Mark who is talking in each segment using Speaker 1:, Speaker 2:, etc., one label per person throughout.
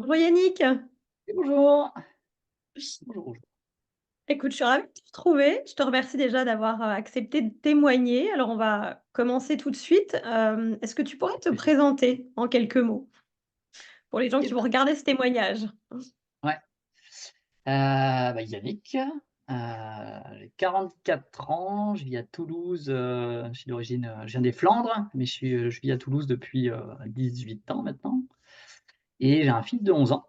Speaker 1: Bonjour Yannick.
Speaker 2: Et bonjour. Bonjour, bonjour.
Speaker 1: Écoute, je suis ravie de te retrouver. Je te remercie déjà d'avoir, accepté de témoigner. Alors on va commencer tout de suite. Est-ce que tu pourrais
Speaker 2: Avec
Speaker 1: te
Speaker 2: plaisir.
Speaker 1: présenter en quelques mots pour les gens
Speaker 2: Et
Speaker 1: qui vont
Speaker 2: bah,
Speaker 1: regarder ce témoignage?
Speaker 2: ouais, Yannick, j'ai 44 ans, je vis à Toulouse, je suis d'origine, je viens des Flandres, mais je vis à Toulouse depuis, 18 ans maintenant et j'ai un fils de 11 ans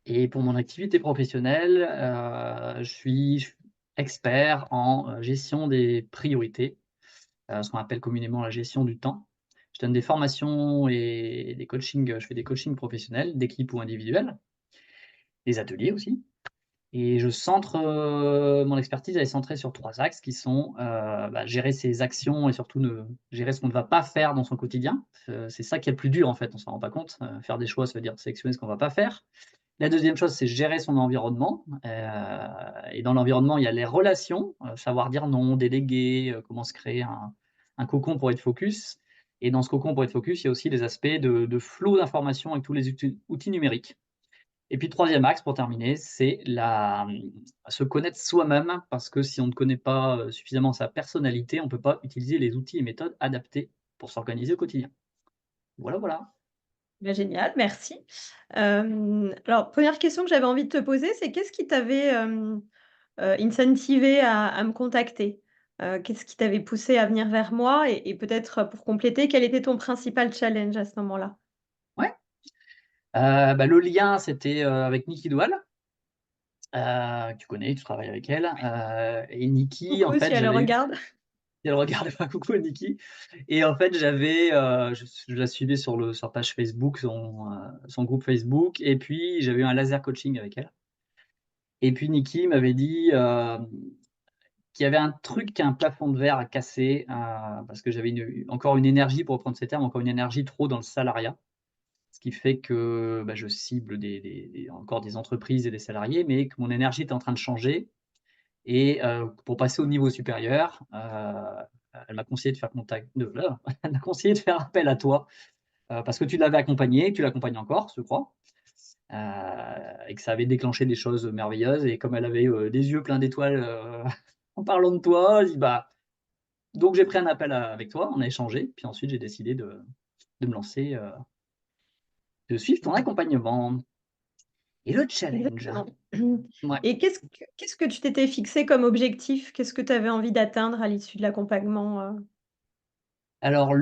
Speaker 2: et pour mon activité professionnelle, je suis expert en, gestion des priorités, ce qu'on appelle communément la gestion du temps. Je donne des formations et des coachings, je fais des coachings professionnels, d'équipe ou individuels, des ateliers aussi. Et je centre, mon expertise, elle est centrée sur 3 axes qui sont, gérer ses actions et surtout gérer ce qu'on ne va pas faire dans son quotidien. C'est ça qui est le plus dur en fait, on s'en rend pas compte. Faire des choix, ça veut dire sélectionner ce qu'on va pas faire. La deuxième chose, c'est gérer son environnement, et dans l'environnement, il y a les relations, savoir dire non, déléguer, comment se créer un cocon pour être focus et dans ce cocon pour être focus, il y a aussi les aspects de flot d'informations avec tous les outils numériques. Et puis troisième axe pour terminer, c'est se connaître soi-même parce que si on ne connaît pas, suffisamment sa personnalité, on ne peut pas utiliser les outils et méthodes adaptés pour s'organiser au quotidien. Voilà, voilà.
Speaker 1: Bah, génial, merci. Alors 1re question que j'avais envie de te poser, c'est qu'est-ce qui t'avait, incentivé à me contacter? Qu'est-ce qui t'avait poussé à venir vers moi? Et peut-être, pour compléter, quel était ton principal challenge à ce moment-là?
Speaker 2: Ouais, le lien, c'était, avec Niki Doual, que tu connais, tu travailles avec elle, et Niki, en
Speaker 1: Coucou si
Speaker 2: fait,
Speaker 1: elle le
Speaker 2: j'avais eu
Speaker 1: regarde.
Speaker 2: elle regarde pas, coucou Niki et en fait, j'avais, je la suivais sur page Facebook, son groupe Facebook et puis j'avais eu un laser coaching avec elle et puis Niki m'avait dit, qu'il y avait un truc, un plafond de verre à casser, parce que j'avais encore une énergie, pour reprendre ces termes, encore une énergie trop dans le salariat. Ce qui fait que, je cible encore des entreprises et des salariés, mais que mon énergie était en train de changer et pour passer au niveau supérieur, elle m'a conseillé de faire contact de elle m'a conseillé de faire appel à toi, parce que tu l'avais accompagnée, que tu l'accompagnes encore, je crois, heu et que ça avait déclenché des choses merveilleuses et comme elle avait, les yeux pleins d'étoiles, en parlant de toi, elle dit: «Bah». Donc j'ai pris un appel avec toi, on a échangé, puis ensuite j'ai décidé de me lancer, de suivre ton accompagnement et le challenge.
Speaker 1: Exactement.
Speaker 2: Ouais.
Speaker 1: Et qu'est-ce que tu t'étais fixé comme objectif? Qu'est-ce que tu avais envie d'atteindre à l'issue de l'accompagnement,
Speaker 2: Alors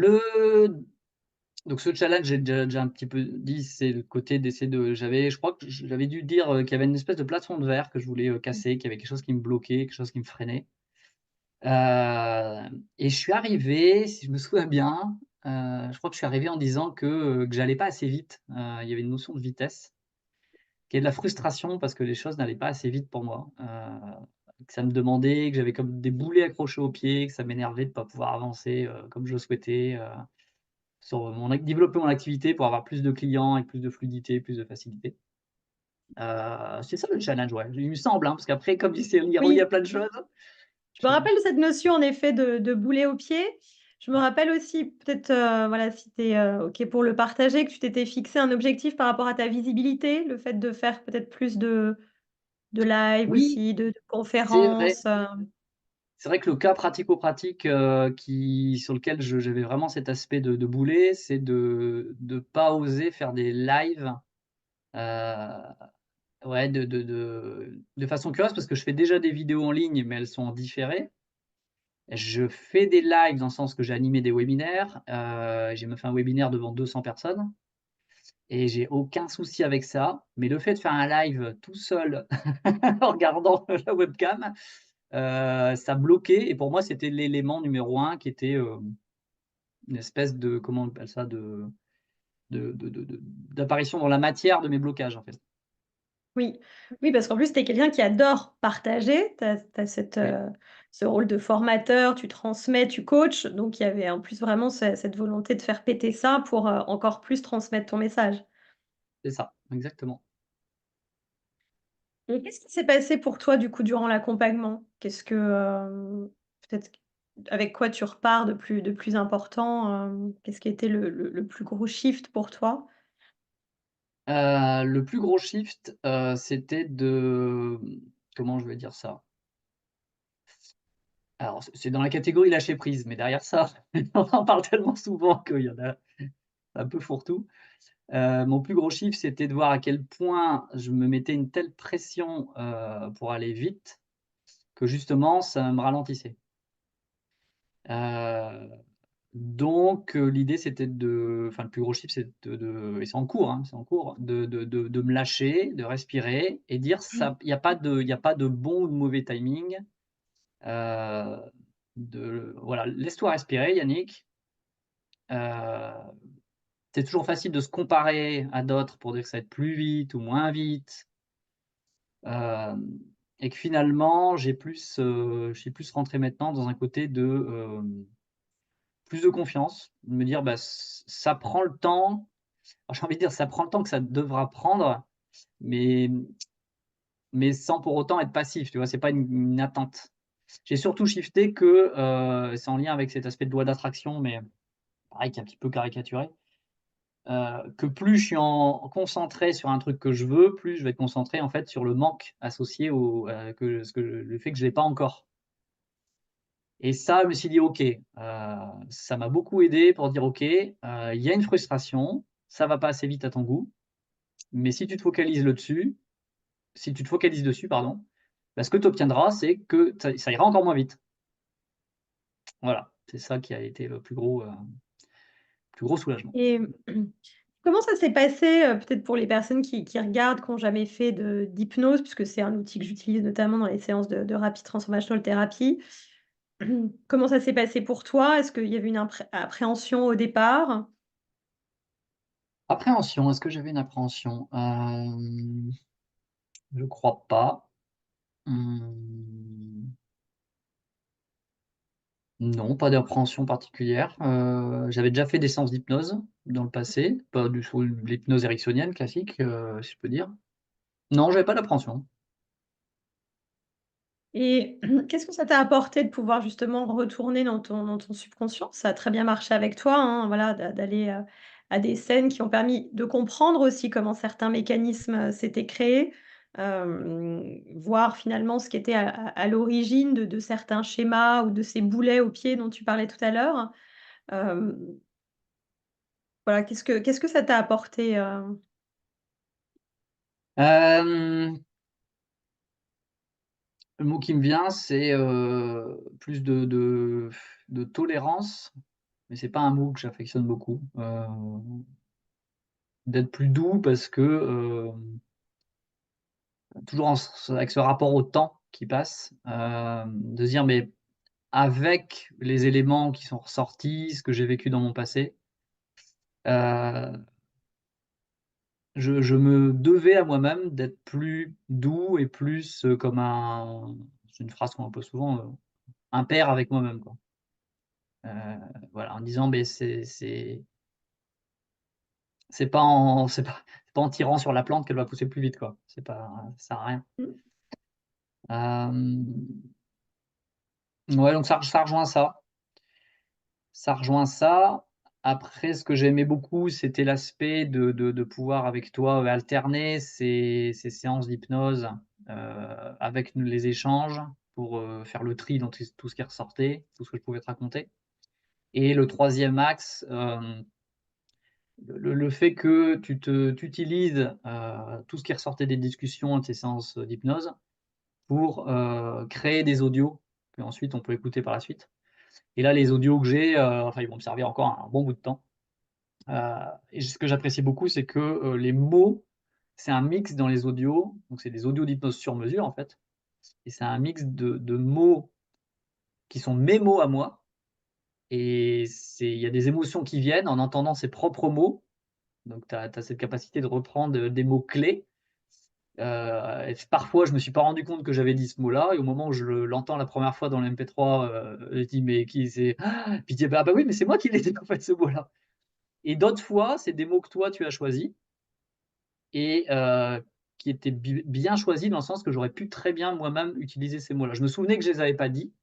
Speaker 2: donc ce challenge, j'ai déjà un petit peu dit, c'est le côté d'essayer de je crois que j'avais dû dire, qu'il y avait une espèce de plafond de verre que je voulais, casser, qu'il y avait quelque chose qui me bloquait, quelque chose qui me freinait. Et je suis arrivé, si je me souviens bien, je crois que je suis arrivé en disant que j'allais pas assez vite. Il y avait une notion de vitesse, qui est de la frustration parce que les choses n'allaient pas assez vite pour moi. Que ça me demandait, que j'avais comme des boulets accrochés aux pieds, que ça m'énervait de pas pouvoir avancer, comme je le souhaitais, sur développer mon activité pour avoir plus de clients avec plus de fluidité, plus de facilité. C'est ça le challenge, ouais, il me semble, hein, parce qu'après comme c'est relié à
Speaker 1: Oui,
Speaker 2: plein de choses.
Speaker 1: je me rappelle de cette notion en effet de boulet au pied. Je me
Speaker 2: Ouais,
Speaker 1: rappelle aussi peut-être, voilà, si tu es, OK pour le partager, que tu t'étais fixé un objectif par rapport à ta visibilité, le fait de faire peut-être plus de live
Speaker 2: oui,
Speaker 1: aussi, de
Speaker 2: c'est vrai.
Speaker 1: conférences,
Speaker 2: C'est vrai que le cas pratico-pratique, qui sur lequel j'avais vraiment cet aspect de boulet, c'est de pas oser faire des lives, heu, ouais, de façon curieuse parce que je fais déjà des vidéos en ligne, mais elles sont en différé. Je fais des lives dans le sens que j'ai animé des webinaires, j'ai même fait un webinaire devant 200 personnes et j'ai aucun souci avec ça. Mais le fait de faire un live tout seul en regardant la webcam, ça bloquait et pour moi, c'était l'élément numéro un qui était, une espèce de comment on appelle ça? D'apparition dans la matière de mes blocages, en fait.
Speaker 1: oui. Oui, parce qu'en plus, tu es quelqu'un qui adore partager. Tu as cette,
Speaker 2: Oui,
Speaker 1: ce rôle de formateur, tu transmets, tu coaches, donc il y avait en plus vraiment cette volonté de faire péter ça pour, encore plus transmettre ton message.
Speaker 2: c'est ça, exactement.
Speaker 1: Et qu'est-ce qui s'est passé pour toi, du coup, durant l'accompagnement? Qu'est-ce que, peut-être avec quoi tu repars de plus important? Qu'est-ce qui a été le plus gros shift pour toi?
Speaker 2: Le plus gros shift, c'était de comment je vais dire ça? Alors c'est dans la catégorie lâcher prise, mais derrière ça, on en parle tellement souvent qu'il y en a un peu fourre-tout. Mon plus gros chiffre, c'était de voir à quel point je me mettais une telle pression, pour aller vite, que justement ça me ralentissait. Heu, l'idée c'était le plus gros chiffre, c'est et c'est en cours, hein, c'est en cours, de me lâcher, de respirer et dire ça il y a pas de bon ou de mauvais timing. Heu, voilà, laisse-toi respirer Yannick. Heu, c'est toujours facile de se comparer à d'autres pour dire que ça va être plus vite ou moins vite. Hem et que finalement, je suis plus rentré maintenant dans un côté plus de confiance, de me dire: «Bah, ça prend le temps». Alors j'ai envie de dire, ça prend le temps que ça devra prendre, mais sans pour autant être passif, tu vois? C'est pas une attente. J'ai surtout shifté que, c'est en lien avec cet aspect de loi d'attraction, mais pareil qui est un petit peu caricaturé, que plus je suis concentré sur un truc que je veux, plus je vais être concentré en fait sur le manque associé le fait que je l'ai pas encore. Et ça, je me suis dit: «OK», ça m'a beaucoup aidé pour dire: «OK, il y a une frustration, ça va pas assez vite à ton goût, mais si tu te focalises dessus, pardon, bah, ce que tu obtiendras, c'est que ça ira encore moins vite». Voilà, c'est ça qui a été le plus gros soulagement.
Speaker 1: Et comment ça s'est passé, peut-être pour les personnes qui regardent, qui ont jamais fait d'hypnose, puisque c'est un outil que j'utilise notamment dans les séances de Rapid Transformational Therapy. Comment ça s'est passé pour toi? Est-ce qu'il y avait une appréhension au départ?
Speaker 2: Appréhension, est-ce que j'avais une appréhension? Je crois pas. Mmh, non, pas d'appréhension particulière. J'avais déjà fait des séances d'hypnose dans le passé, pas du tout de l'hypnose ericksonienne classique, si je peux dire. Non, j'avais pas d'appréhension.
Speaker 1: Et qu'est-ce que ça t'a apporté de pouvoir justement retourner dans ton subconscient? Ça a très bien marché avec toi, hein, voilà, d'aller, à des scènes qui ont permis de comprendre aussi comment certains mécanismes, s'étaient créés, voir finalement ce qui était à l'origine de certains schémas ou de ces boulets aux pieds dont tu parlais tout à l'heure. Hem, voilà, qu'est-ce que ça t'a apporté,
Speaker 2: Hem, le mot qui me vient, c'est, plus de tolérance, mais c'est pas un mot que j'affectionne beaucoup. D'être plus doux parce que, toujours avec ce rapport au temps qui passe, de se dire: «Mais avec les éléments qui sont ressortis, ce que j'ai vécu dans mon passé, heu, je me devais à moi-même d'être plus doux et plus, comme un» c'est une phrase qu'on emploie souvent, un père avec moi-même, quoi. Voilà, en disant: «Beh, c'est pas en tirant sur la plante qu'elle va pousser plus vite, quoi. C'est pas ça sert à rien».
Speaker 1: mmh,
Speaker 2: Hem, ouais, donc ça rejoint ça. Ça rejoint ça. Après, ce que j'aimais beaucoup, c'était l'aspect de pouvoir avec toi, alterner ces séances d'hypnose, avec les échanges pour, faire le tri dans tout ce qui ressortait, tout ce que je pouvais te raconter. Et le troisième axe, le fait que tu utilises, tout ce qui ressortait des discussions de ces séances, d'hypnose pour, créer des audios qu'ensuite on peut écouter par la suite. Et là, les audios que j'ai, enfin, ils vont me servir encore un bon bout de temps. Heu et ce que j'apprécie beaucoup, c'est que, les mots, c'est un mix dans les audios, donc c'est des audios d'hypnose sur mesure, en fait, et c'est un mix de mots qui sont mes mots à moi, et il y a des émotions qui viennent en entendant ses propres mots, donc tu as cette capacité de reprendre, des mots clés. Et parfois, je me suis pas rendu compte que j'avais dit ce mot-là, et au moment où l'entends la première fois dans le MP3, je dis: «Mais qui c'est?» Puis tu dis: «Ah bah oui, mais c'est moi qui l'ai dit en fait ce mot-là». Et d'autres fois, c'est des mots que toi tu as choisis et qui étaient bien choisis dans le sens que j'aurais pu très bien moi-même utiliser ces mots-là. Je me souvenais que je les avais pas dit,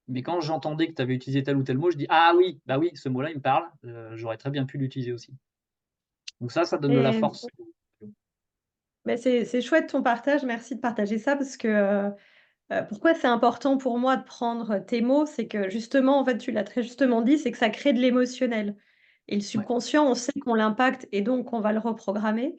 Speaker 2: mais quand j'entendais que tu avais utilisé tel ou tel mot, je dis: «Ah oui, bah oui, ce mot-là, il me parle, j'aurais très bien pu l'utiliser aussi». Donc ça donne de la
Speaker 1: et
Speaker 2: force.
Speaker 1: Mais c'est chouette ton partage, merci de partager ça parce que, pourquoi c'est important pour moi de prendre tes mots? C'est que justement, en fait, tu l'as très justement dit, c'est que ça crée de l'émotionnel et le
Speaker 2: Ouais.
Speaker 1: subconscient, on sait qu'on l'impacte et donc on va le reprogrammer,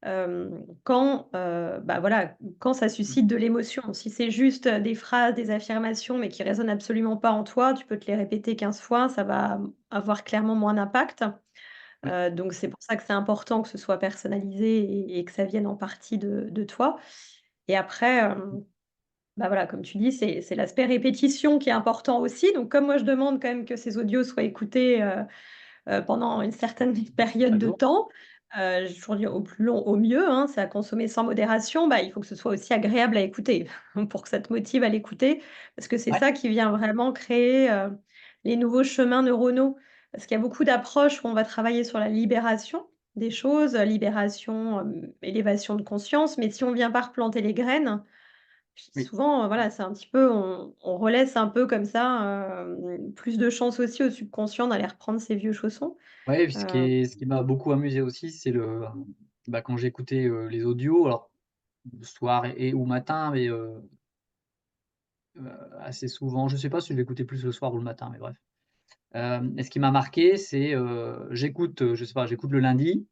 Speaker 1: quand, bah, voilà, quand ça
Speaker 2: Mmh.
Speaker 1: suscite de l'émotion. Si c'est juste, des phrases, des affirmations, mais qui résonnent absolument pas en toi, tu peux te les répéter 15 fois, ça va, avoir clairement moins d'impact.
Speaker 2: Oui,
Speaker 1: Donc c'est pour ça que c'est important que ce soit personnalisé et que ça vienne en partie de toi et après, bah, voilà, comme tu dis, c'est l'aspect répétition qui est important aussi. Donc comme moi, je demande quand même que ces audios soient écoutés, pendant une certaine période
Speaker 2: chaque
Speaker 1: de
Speaker 2: jour.
Speaker 1: temps, j'ai toujours dit au plus long, au mieux, hein, c'est à consommer sans modération. Bah, il faut que ce soit aussi agréable à écouter pour que ça te motive à l'écouter, parce que c'est
Speaker 2: Ouais,
Speaker 1: ça qui vient vraiment créer, les nouveaux chemins neuronaux. Parce qu'il y a beaucoup d'approches où on va travailler sur la libération des choses, libération, élévation de conscience, mais si on vient pas replanter les graines,
Speaker 2: oui.
Speaker 1: souvent, voilà, c'est un petit peu on relaisse un peu comme ça, plus de chance aussi au subconscient d'aller reprendre ses vieux chaussons.
Speaker 2: Ouais, puis
Speaker 1: Heu,
Speaker 2: ce qui m'a beaucoup amusé aussi, c'est bah, quand j'écoutais, les audios, alors le soir et ou matin, mais assez souvent, je sais pas si je l'écoutais plus le soir ou le matin, mais bref. Et ce qui m'a marqué, c'est, j'écoute, je sais pas, j'écoute le lundi,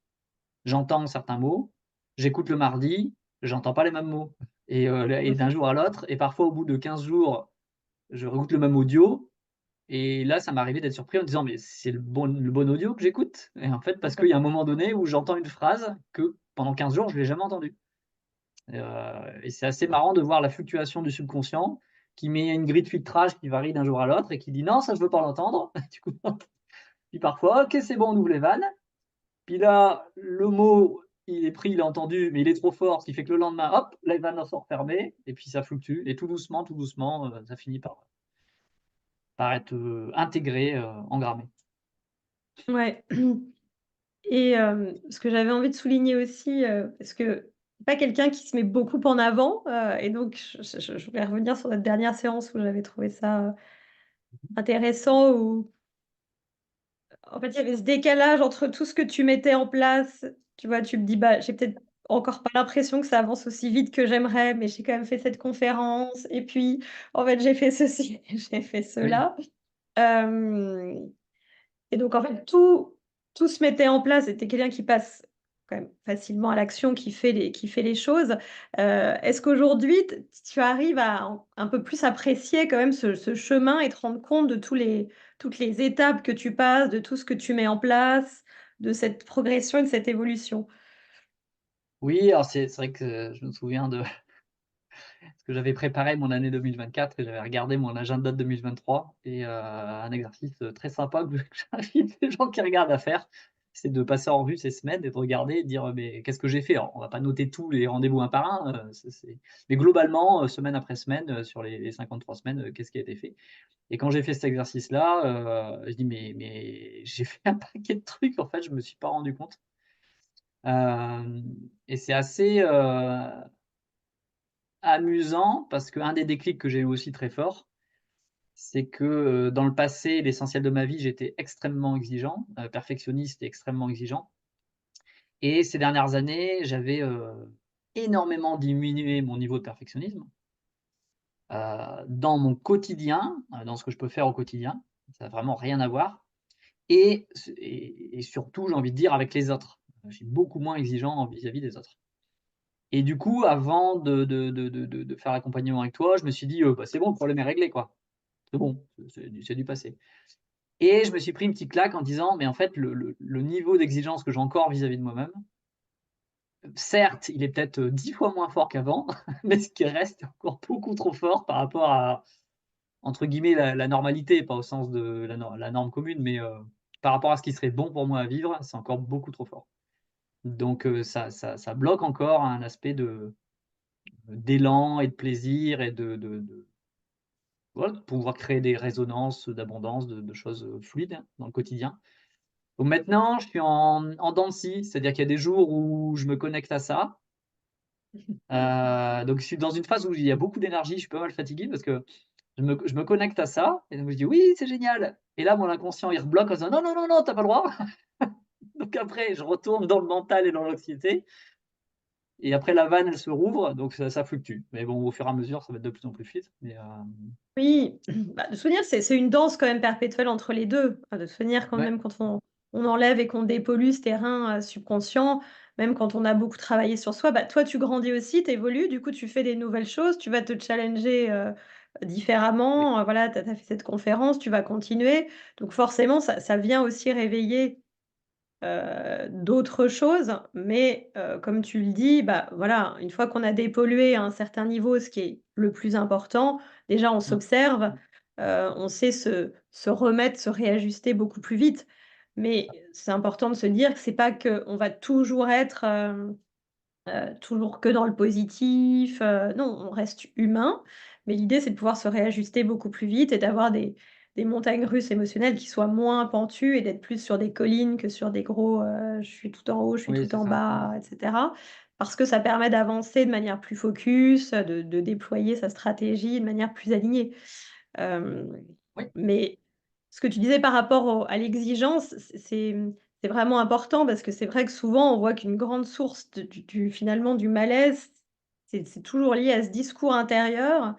Speaker 2: j'entends certains mots, j'écoute le mardi, j'entends pas les mêmes mots et d'un jour à l'autre et parfois au bout de 15 jours, je réécoute le même audio et là, ça m'est arrivé d'être surpris en me disant: «Mais c'est le bon audio que j'écoute?» Et en fait, parce qu'il y a un moment donné où j'entends une phrase que pendant 15 jours, je l'ai jamais entendue. Et c'est assez marrant de voir la fluctuation du subconscient qui met une grille de filtrage qui varie d'un jour à l'autre et qui dit: «Non, ça je veux pas l'entendre». Du coup, puis parfois: «OK, c'est bon, on ouvre les vannes». Puis là, le mot, il est pris, il est entendu, mais il est trop fort, ce qui fait que le lendemain, hop, les vannes sont refermées et puis ça fluctue et tout doucement, ça finit par être, intégré, engrammé.
Speaker 1: ouais et ce que j'avais envie de souligner aussi, parce que pas quelqu'un qui se met beaucoup en avant, et donc je voulais revenir sur notre dernière séance où j'avais trouvé ça, intéressant où en fait, il y avait ce décalage entre tout ce que tu mettais en place. Tu vois, tu me dis: «Bah, j'ai peut-être encore pas l'impression que ça avance aussi vite que j'aimerais, mais j'ai quand même fait cette conférence et puis, en fait, j'ai fait ceci, j'ai fait
Speaker 2: Oui.
Speaker 1: cela». Hem Et donc en fait, tout se mettait en place et tu es quelqu'un qui passe quand même facilement à l'action, qui fait les choses. Est-ce qu'aujourd'hui, tu arrives à un peu plus apprécier quand même ce chemin et te rendre compte de toutes les étapes que tu passes, de tout ce que tu mets en place, de cette progression et de cette évolution?
Speaker 2: Oui, alors c'est vrai que je me souviens de parce que j'avais préparé mon année 2024 et j'avais regardé mon agenda de 2023 et un exercice, très sympa que j'invite les gens qui regardent à faire, c'est de passer en revue ces semaines et de regarder et de dire: «Mais qu'est-ce que j'ai fait?» Alors on va pas noter tous les rendez-vous un par un, ça c'est mais globalement, semaine après semaine, sur les 53 semaines, qu'est-ce qui a été fait? Et quand j'ai fait cet exercice-là, je dis: «Mais j'ai fait un paquet de trucs, en fait, je me suis pas rendu compte». Et c'est assez, amusant parce qu'un des déclics que j'ai eu aussi très fort, c'est que, dans le passé, l'essentiel de ma vie, j'étais extrêmement exigeant, perfectionniste et extrêmement exigeant et ces dernières années, j'avais, énormément diminué mon niveau de perfectionnisme, dans mon quotidien, dans ce que je peux faire au quotidien. Ça a vraiment rien à voir et surtout, j'ai envie de dire avec les autres. Je suis beaucoup moins exigeant vis-à-vis des autres. Et du coup, avant de faire l'accompagnement avec toi, je me suis dit: «Bah, c'est bon, le problème est réglé, quoi. C'est bon, c'est du passé». Et je me suis pris une petite claque en disant: «Mais en fait, le niveau d'exigence que j'ai encore vis-à-vis de moi-même, certes, il est peut-être, 10 fois moins fort qu'avant, mais ce qui reste est encore beaucoup trop fort par rapport à, entre guillemets, la normalité», pas au sens de la norme commune, mais, par rapport à ce qui serait bon pour moi à vivre, c'est encore beaucoup trop fort. Donc, ça bloque encore un aspect d'élan et de plaisir et de voilà, de pouvoir créer des résonances d'abondance, de choses, fluides hein, dans le quotidien. Donc maintenant, je suis en dents de scie, c'est-à-dire qu'il y a des jours où je me connecte à ça, donc je suis dans une phase où il y a beaucoup d'énergie, je suis pas mal fatigué parce que je me connecte à ça et donc je dis: «Oui, c'est génial» et là, mon inconscient, il rebloque en disant: «Non, non, non, non, tu as pas le droit». Donc après, je retourne dans le mental et dans l'anxiété et après la vanne, elle se rouvre, donc ça fluctue. Mais bon, au fur et à mesure, ça va être de plus en plus fluide, mais
Speaker 1: Oui, bah, de souvenir, c'est une danse quand même perpétuelle entre les 2. De souvenir quand
Speaker 2: ouais,
Speaker 1: même quand on enlève et qu'on dépollue ce terrain, subconscient, même quand on a beaucoup travaillé sur soi, bah, toi tu grandis aussi, tu évolues, du coup tu fais des nouvelles choses, tu vas te challenger,
Speaker 2: oui,
Speaker 1: différemment, voilà, tu as fait cette conférence, tu vas continuer. Donc forcément ça vient aussi réveiller d'autres choses, mais comme tu le dis, bah, voilà, une fois qu'on a dépollué à un certain niveau, ce qui est le plus important, déjà on
Speaker 2: mmh,
Speaker 1: s'observe, on sait se remettre, se réajuster beaucoup plus vite. Mais c'est important de se dire que c'est pas qu'on va toujours être, toujours que dans le positif, non, on reste humain, mais l'idée, c'est de pouvoir se réajuster beaucoup plus vite et d'avoir des montagnes russes émotionnelles qui soient moins pentues et d'être plus sur des collines que sur des gros, je suis tout en haut, je suis
Speaker 2: oui,
Speaker 1: tout
Speaker 2: c'est
Speaker 1: en
Speaker 2: ça.
Speaker 1: bas et cetera. Parce que ça permet d'avancer de manière plus focus, de déployer sa stratégie de manière plus alignée. Hem,
Speaker 2: Oui,
Speaker 1: mais ce que tu disais par rapport à l'exigence, c'est vraiment important parce que c'est vrai que souvent on voit qu'une grande source du finalement du malaise, c'est toujours lié à ce discours intérieur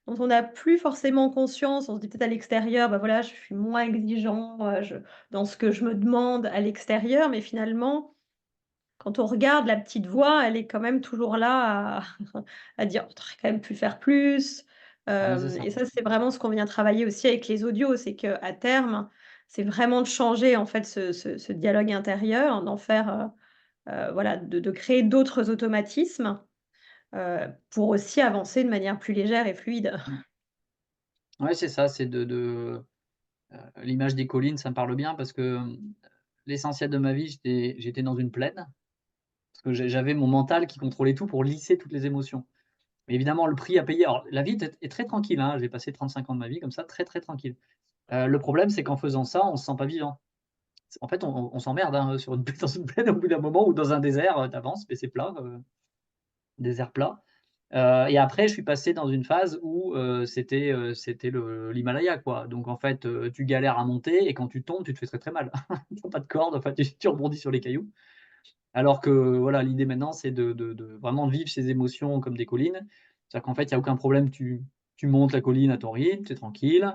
Speaker 1: dont on n'a plus forcément conscience. On se dit peut-être à l'extérieur: «Bah, voilà, je suis moins exigeant, je dans ce que je me demande à l'extérieur», mais finalement quand on regarde la petite voix, elle est quand même toujours là à à dire: «Tu aurais quand même pu faire plus».
Speaker 2: ah, c'est ça.
Speaker 1: Et ça, c'est vraiment ce qu'on vient travailler aussi avec les audios. C'est qu'à terme, c'est vraiment de changer en fait ce dialogue intérieur, d'en faire, voilà, de créer d'autres automatismes, pour aussi avancer de manière plus légère et fluide.
Speaker 2: Mmh. Ouais, c'est ça, c'est l'image des collines, ça me parle bien parce que, l'essentiel de ma vie, j'étais dans une plaine, parce que j'avais mon mental qui contrôlait tout pour lisser toutes les émotions. Mais évidemment, le prix à payer, alors la vie est très tranquille, hein, j'ai passé 35 ans de ma vie comme ça, très, très tranquille. Le problème, c'est qu'en faisant ça, on se sent pas vivant. En fait, on s'emmerde, hein, sur une dans une plaine au bout d'un moment ou dans un désert, tu avances, mais c'est plat, désert plat. Et après, je suis passé dans une phase où, c'était l'Himalaya, quoi. Donc en fait, tu galères à monter et quand tu tombes, tu te fais très, très mal. Tu as pas de corde, enfin tu rebondis sur les cailloux. Alors que voilà, l'idée maintenant, c'est de vraiment vivre ces émotions comme des collines. C'est-à-dire qu'en fait, il y a aucun problème, tu montes la colline à ton rythme, tu es tranquille,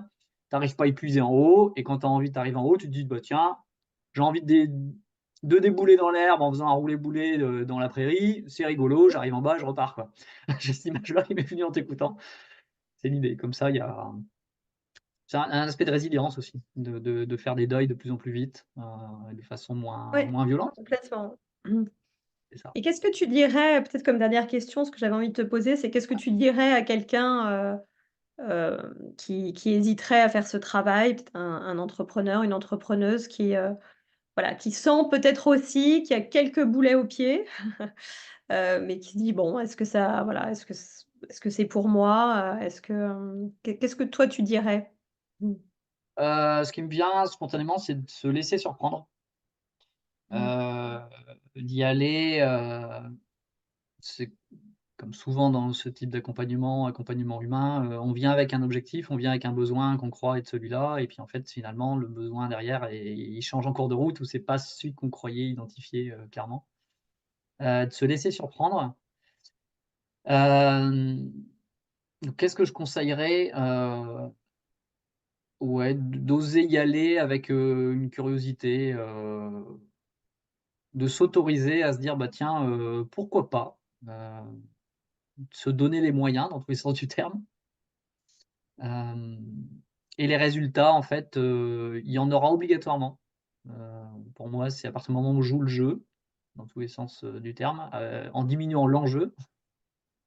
Speaker 2: tu arrives pas épuisé en haut et quand tu as envie, tu arrives en haut, tu te dis: «Bah tiens, j'ai envie de débouler dans l'herbe en faisant un roulé-boulé, dans la prairie, c'est rigolo, j'arrive en bas, je repars, quoi». J'ai cette image-là qui m'est venue en t'écoutant. C'est l'idée. Comme ça, il y a c'est un aspect de résilience aussi, de faire des deuils de plus en plus vite, de façon
Speaker 1: Ouais,
Speaker 2: moins violente,
Speaker 1: complètement. Mmh.
Speaker 2: c'est ça.
Speaker 1: Et qu'est-ce que tu dirais, peut-être comme dernière question, ce que j'avais envie de te poser, c'est qu'est-ce que tu dirais à quelqu'un, qui hésiterait à faire ce travail, peut-être un entrepreneur, une entrepreneuse qui, voilà, qui sent peut-être aussi qu'il y a quelques boulets aux pieds, mais qui se dit: «Bon, est-ce que ça voilà, est-ce que c'est pour moi?» Est-ce que, qu'est-ce que toi tu dirais? Mmh.
Speaker 2: Ce qui me vient spontanément, c'est de se laisser surprendre,
Speaker 1: Mmh.
Speaker 2: d'y aller, c'est comme souvent dans ce type accompagnement humain, on vient avec un objectif, on vient avec un besoin qu'on croit être celui-là et puis en fait, finalement, le besoin derrière il change en cours de route ou c'est pas celui qu'on croyait identifier, clairement. De se laisser surprendre. Hem, donc qu'est-ce que je conseillerais? Ouais, d'oser y aller avec, une curiosité, de s'autoriser à se dire: «Bah, tiens, pourquoi pas?» se donner les moyens dans tous les sens du terme. Hem et les résultats, en fait, il y en aura obligatoirement. Heu, pour moi, c'est à partir du moment où on joue le jeu, dans tous les sens, du terme, en diminuant l'enjeu,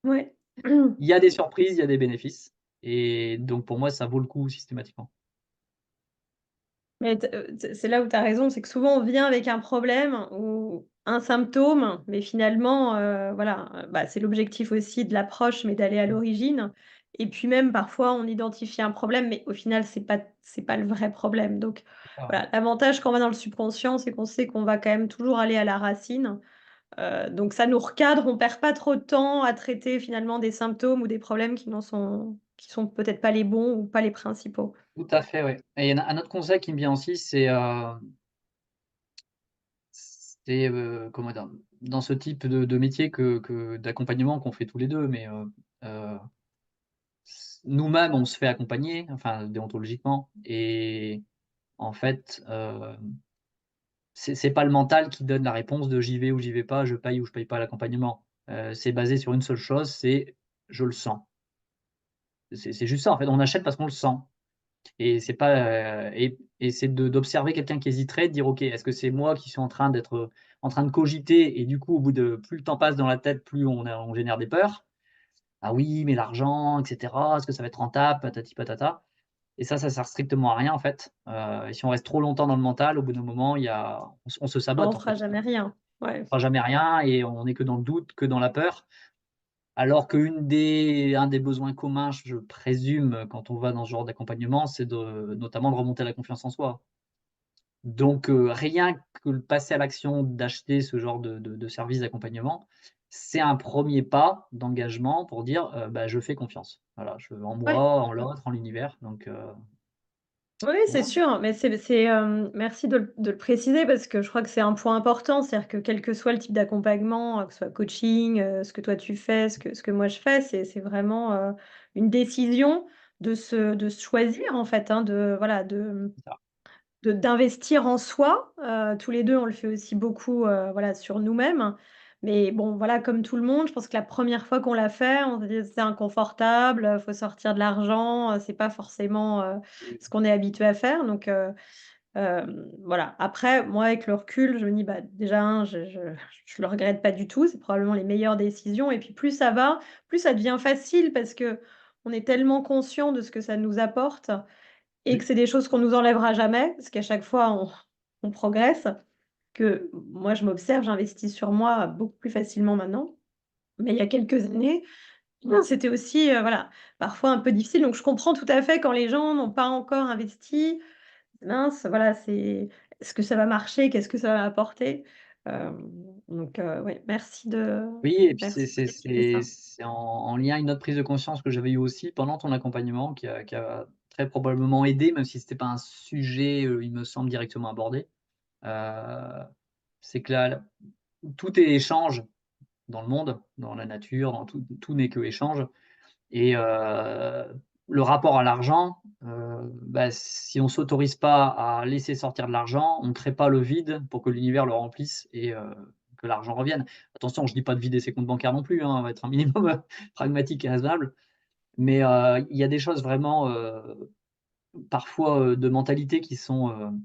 Speaker 1: Ouais.
Speaker 2: il y a des surprises, il y a des bénéfices et donc pour moi, ça vaut le coup systématiquement.
Speaker 1: Mais c'est là où tu as raison, c'est que souvent on vient avec un problème ou un symptôme, mais finalement, voilà, bah, c'est l'objectif aussi de l'approche, mais d'aller à
Speaker 2: Mmh.
Speaker 1: l'origine et puis même parfois on identifie un problème, mais au final c'est pas le vrai problème. Donc
Speaker 2: C'est ça, ouais.
Speaker 1: voilà, l'avantage quand on va dans le subconscient, c'est qu'on sait qu'on va quand même toujours aller à la racine, donc ça nous recadre, on perd pas trop de temps à traiter finalement des symptômes ou des problèmes qui sont peut-être pas les bons ou pas les principaux.
Speaker 2: Tout à fait, ouais et il y en a un autre conseil qui me vient aussi, c'est C'est, comment dire? Dans ce type de métier que d'accompagnement qu'on fait tous les 2, mais, heu, s nous-mêmes, on se fait accompagner, enfin déontologiquement et en fait, c'est pas le mental qui donne la réponse de j'y vais ou j'y vais pas, je paye ou je paye pas l'accompagnement. C'est basé sur une seule chose, c'est je le sens. C'est juste ça, en fait, on achète parce qu'on le sent et c'est pas, et c'est d'observer quelqu'un qui hésiterait, de dire: «OK, est-ce que c'est moi qui suis en train d'être, en train de cogiter?» Et du coup, au bout de plus le temps passe dans la tête, plus on génère des peurs. «Ah oui, mais l'argent et cetera, est-ce que ça va être rentable? Patati patata» et ça sert strictement à rien, en fait. Et si on reste trop longtemps dans le mental, au bout d'un moment, il y a on se
Speaker 1: On
Speaker 2: sabote, en
Speaker 1: fera
Speaker 2: fait.
Speaker 1: jamais rien. Ouais.
Speaker 2: On fera jamais rien et on est que dans le doute, que dans la peur. Alors un des besoins communs, je présume, quand on va dans ce genre d'accompagnement, c'est notamment de remonter la confiance en soi. Donc, rien que le passer à l'action d'acheter ce genre de service d'accompagnement, c'est un premier pas d'engagement pour dire, bah, je fais confiance. Voilà, en
Speaker 1: Ouais.
Speaker 2: moi, en l'autre, en l'univers, donc,
Speaker 1: Oui, c'est
Speaker 2: voilà.
Speaker 1: sûr, mais merci de le préciser parce que je crois que c'est un point important. C'est-à-dire que quel que soit le type d'accompagnement, que ce soit coaching, ce que toi tu fais, ce que moi je fais, c'est vraiment, une décision de se choisir en fait, hein, de voilà,
Speaker 2: C'est ça.
Speaker 1: d'investir en soi. Tous les 2 on le fait aussi beaucoup, voilà, sur nous-mêmes. Mais bon, voilà, comme tout le monde, je pense que la première fois qu'on l'a fait, on se dit: «C'est inconfortable, faut sortir de l'argent», c'est pas forcément, ce qu'on est habitué à faire donc voilà. Après, moi, avec le recul, je me dis: «Bah, déjà je le regrette pas du tout, c'est probablement les meilleures décisions» et puis plus ça va, plus ça devient facile parce qu'on est tellement conscient de ce que ça nous apporte et que
Speaker 2: Oui.
Speaker 1: c'est des choses qu'on nous enlèvera jamais, parce qu'à chaque fois on progresse, que moi je m'observe, j'investis sur moi beaucoup plus facilement maintenant. Mais il y a quelques années, c'était aussi, voilà, parfois un peu difficile, donc je comprends tout à fait quand les gens n'ont pas encore investi. Mince, voilà, c'est est-ce que ça va marcher? Qu'est-ce que ça va apporter? Donc ouais,
Speaker 2: Oui et puis
Speaker 1: merci de préciser ça.
Speaker 2: c'est en lien à une autre prise de conscience que j'avais eue aussi pendant ton accompagnement qui a très probablement aidé, même si c'était pas un sujet, il me semble directement abordé. Heu, c'est que tout est échange dans le monde, dans la nature, dans tout n'est que échange et le rapport à l'argent, bah, si on s'autorise pas à laisser sortir de l'argent, on ne crée pas le vide pour que l'univers le remplisse et que l'argent revienne. Attention, je dis pas de vider ses comptes bancaires non plus, hein, on va être un minimum, pragmatique et raisonnable, mais il y a des choses vraiment, parfois, de mentalité qui sont,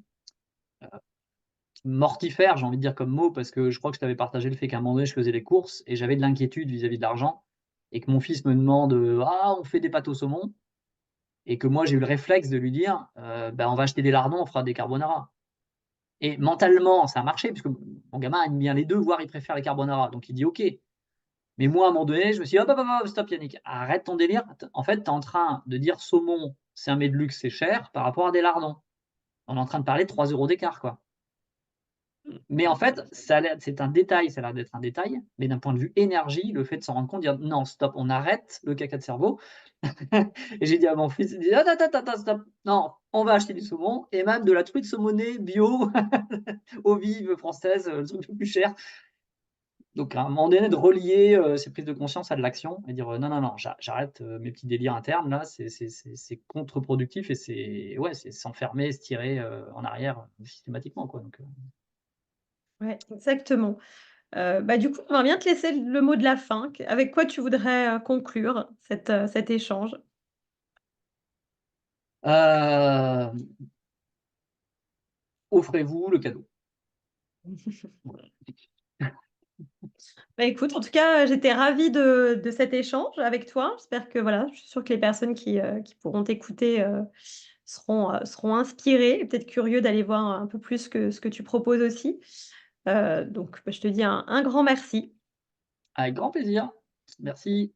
Speaker 2: mortifères, j'ai envie de dire comme mot, parce que je crois que je t'avais partagé le fait qu'à un moment donné, je faisais les courses et j'avais de l'inquiétude vis-à-vis de l'argent et que mon fils me demande, «Ah, on fait des pâtes au saumon» et que moi j'ai eu le réflexe de lui dire, «Bah, on va acheter des lardons, on fera des carbonara» et mentalement, ça a marché puisque mon gamin aime bien les 2, voire il préfère les carbonara, donc il dit: «OK». Mais moi, à un moment donné, je me suis dit: «Hop, hop, hop, hop, stop Yannick, arrête ton délire. En fait, tu es en train de dire saumon, c'est un mets de luxe, c'est cher par rapport à des lardons. On est en train de parler de 3 € d'écart, quoi». Mais en fait, ça a l'air c'est un détail, ça a l'air d'être un détail, mais d'un point de vue énergie, le fait de s'en rendre compte, dire: «Non, stop, on arrête le caca de cerveau». Et j'ai dit à mon fils, il dit: «Attends, attends, attends, stop, non, on va acheter du saumon et même de la truite saumonée bio, eau vive française, le truc le plus cher». Donc à un moment donné, de relier, ces prises de conscience à de l'action et dire: «Non, non, non, j'arrête, mes petits délires internes là, c'est contre-productif et c'est ouais, c'est s'enfermer, se tirer, en arrière, systématiquement quoi», donc
Speaker 1: Ouais, exactement. Bah, du coup, on va bien te laisser le mot de la fin. Avec quoi tu voudrais, conclure cet échange?
Speaker 2: offrez-vous le cadeau. Voilà.
Speaker 1: Bah, écoute, en tout cas, j'étais ravie de cet échange avec toi. J'espère que voilà, je suis sûre que les personnes qui pourront t'écouter, seront inspirées et peut-être curieux d'aller voir un peu plus que ce que tu proposes aussi. Donc, bah, je te dis un grand merci.
Speaker 2: Avec grand plaisir. Merci.